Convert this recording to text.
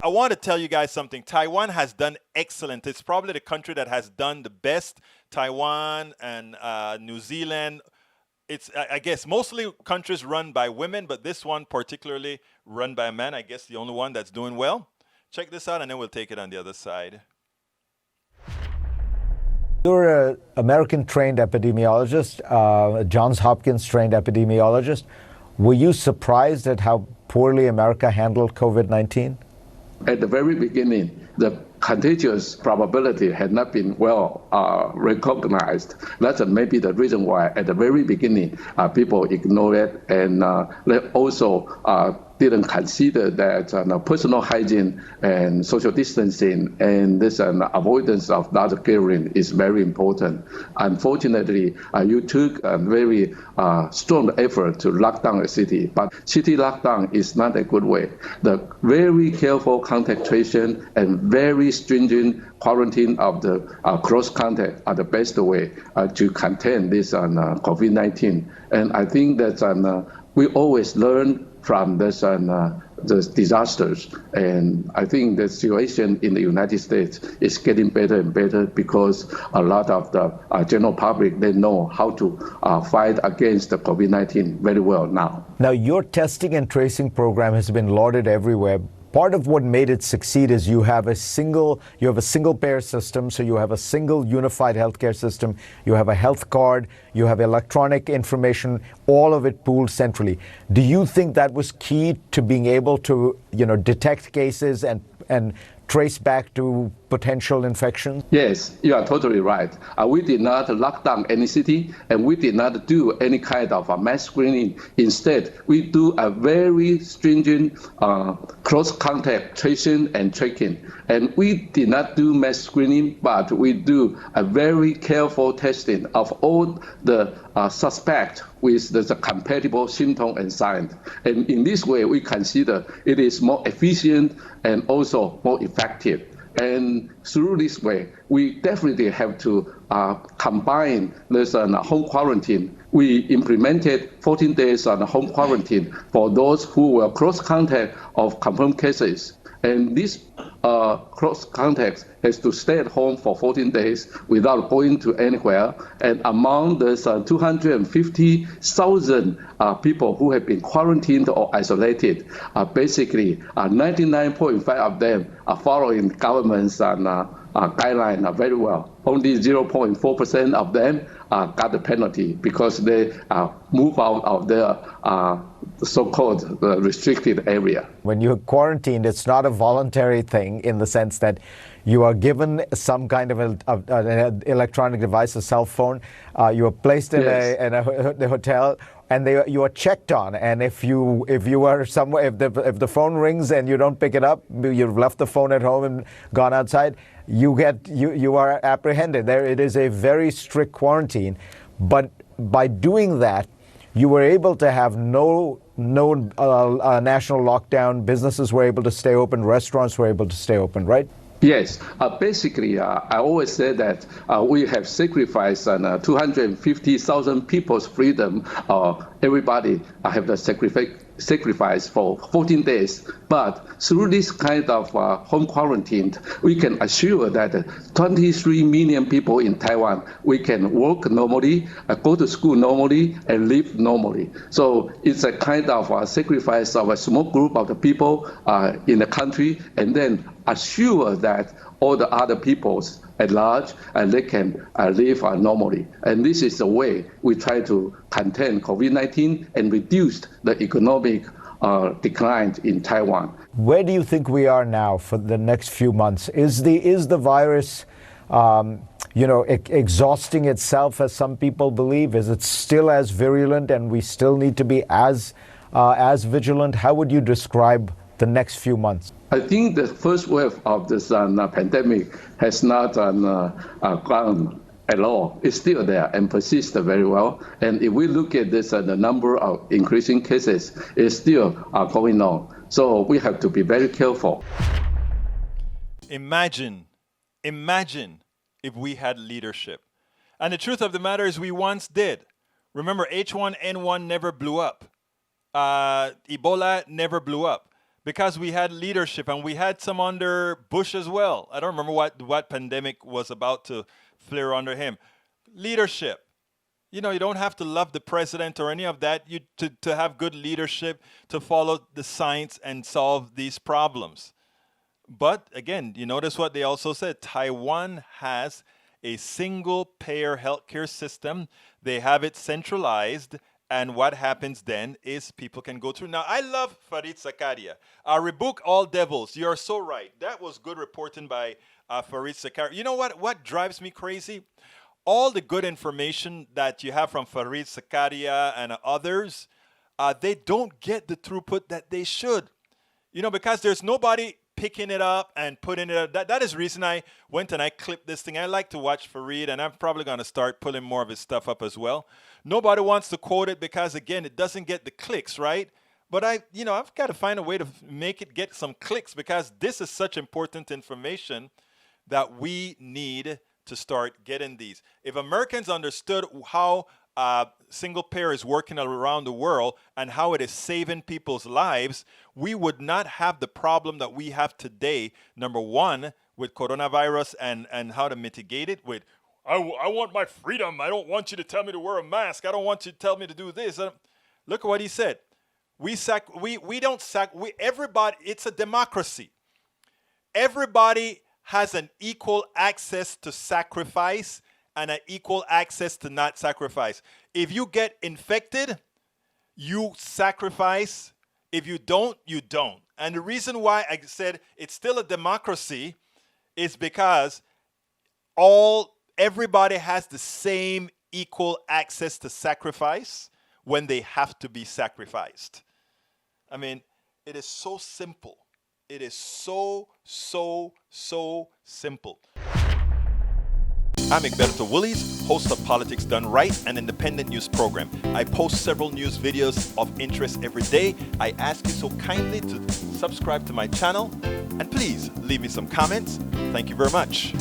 I want to tell you guys something. Taiwan has done excellent. It's probably the country that has done the best. Taiwan and New Zealand. I guess, mostly countries run by women, but this one particularly run by a man. I guess the only one that's doing well. Check this out, and then we'll take it on the other side. You're an American-trained epidemiologist, Johns Hopkins-trained epidemiologist. Were you surprised at how poorly America handled COVID-19? At the very beginning, the contagious probability had not been well recognized. That's maybe the reason why at the very beginning people ignored it, and they also didn't consider that personal hygiene and social distancing and this avoidance of large gathering is very important. Unfortunately, you took a very strong effort to lock down a city, but city lockdown is not a good way. The very careful contact tracing and very stringent quarantine of the close contact are the best way to contain this COVID-19. And I think that we always learn from this the disasters, and I think the situation in the United States is getting better and better because a lot of the general public, they know how to fight against the COVID-19 very well now. Now, your testing and tracing program has been lauded everywhere. Part of what made it succeed is you have a single payer system, so you have a single unified healthcare system, you have a health card, you have electronic information, all of it pooled centrally. Do you think that was key to being able to, detect cases and trace back to potential infections? Yes, you are totally right. We did not lock down any city, and we did not do any kind of mass screening. Instead, we do a very stringent close contact tracing and tracking. And we did not do mass screening, but we do a very careful testing of all the suspects with the compatible symptom and signs. And in this way, we consider it is more efficient and also more effective. And through this way, we definitely have to combine this home quarantine. We implemented 14 days on home quarantine for those who were close contact of confirmed cases. And this close contact has to stay at home for 14 days without going to anywhere. And among those 250,000 people who have been quarantined or isolated, basically 99.5% of them are following government's guideline very well. Only 0.4% of them got the penalty because they move out of their so-called restricted area. When you're quarantined, it's not a voluntary thing in the sense that you are given some kind of an electronic device, a cell phone. You are placed in a hotel, and you are checked on. And if you are somewhere, if the phone rings and you don't pick it up, you've left the phone at home and gone outside, you are apprehended. There, it is a very strict quarantine. But by doing that, you were able to have no national lockdown. Businesses were able to stay open. Restaurants were able to stay open, right? Yes. Basically, I always say that we have sacrificed 250,000 people's freedom. Everybody have the sacrifice for 14 days. But through this kind of home quarantine, we can assure that 23 million people in Taiwan, we can work normally, go to school normally, and live normally. So it's a kind of sacrifice of a small group of the people in the country, and then assure that all the other peoples at large, and they can live normally. And this is the way we try to contain COVID-19 and reduce the economic decline in Taiwan. Where do you think we are now for the next few months? Is the virus, exhausting itself as some people believe? Is it still as virulent, and we still need to be as vigilant? How would you describe the next few months? I think the first wave of this pandemic has not gone at all. It's still there and persists very well. And if we look at this, the number of increasing cases is still going on. So we have to be very careful. Imagine if we had leadership. And the truth of the matter is we once did. Remember, H1N1 never blew up. Ebola never blew up. because we had leadership, and we had some under Bush as well. I don't remember what pandemic was about to flare under him. Leadership. You know, you don't have to love the president or any of that to have good leadership, to follow the science and solve these problems. But again, you notice what they also said. Taiwan has a single payer healthcare system. They have it centralized. And what happens then is people can go through. Now, I love Farid Zakaria. Rebuke all devils. You're so right. That was good reporting by Farid Zakaria. You know what drives me crazy? All the good information that you have from Farid Zakaria and others, they don't get the throughput that they should. You know, because there's nobody picking it up and putting it up. That is the reason I went and I clipped this thing. I like to watch Farid, and I'm probably going to start pulling more of his stuff up as well. Nobody wants to quote it because, again, it doesn't get the clicks, right? But I've got to find a way to make it get some clicks, because this is such important information that we need to start getting these. If Americans understood how single payer is working around the world and how it is saving people's lives, we would not have the problem that we have today. Number one, with coronavirus and how to mitigate it. With I want my freedom. I don't want you to tell me to wear a mask. I don't want you to tell me to do this. Look at what he said. Everybody. It's a democracy. Everybody has an equal access to sacrifice and an equal access to not sacrifice. If you get infected, you sacrifice. If you don't, you don't. And the reason why I said it's still a democracy is because everybody has the same equal access to sacrifice when they have to be sacrificed. I mean, it is so simple. It is so simple. I'm Egberto Willies, host of Politics Done Right, an independent news program. I post several news videos of interest every day. I ask you so kindly to subscribe to my channel, and please leave me some comments. Thank you very much.